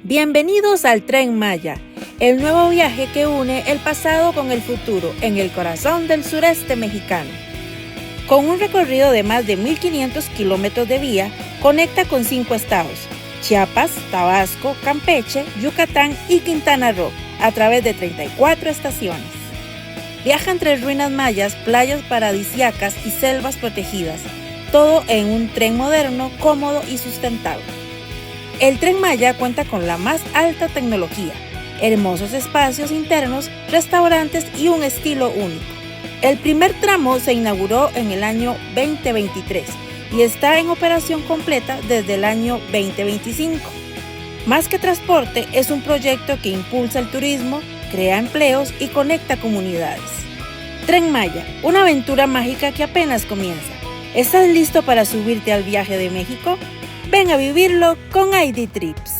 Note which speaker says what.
Speaker 1: Bienvenidos al Tren Maya, el nuevo viaje que une el pasado con el futuro en el corazón del sureste mexicano. Con un recorrido de más de 1.500 kilómetros de vía, conecta con 5 estados: Chiapas, Tabasco, Campeche, Yucatán y Quintana Roo, a través de 34 estaciones. Viaja entre ruinas mayas, playas paradisíacas y selvas protegidas, todo en un tren moderno, cómodo y sustentable. El Tren Maya cuenta con la más alta tecnología, hermosos espacios internos, restaurantes y un estilo único. El primer tramo se inauguró en el año 2023 y está en operación completa desde el año 2025. Más que transporte, es un proyecto que impulsa el turismo, crea empleos y conecta comunidades. Tren Maya, una aventura mágica que apenas comienza. ¿Estás listo para subirte al viaje de México? Ven a vivirlo con ID Trips.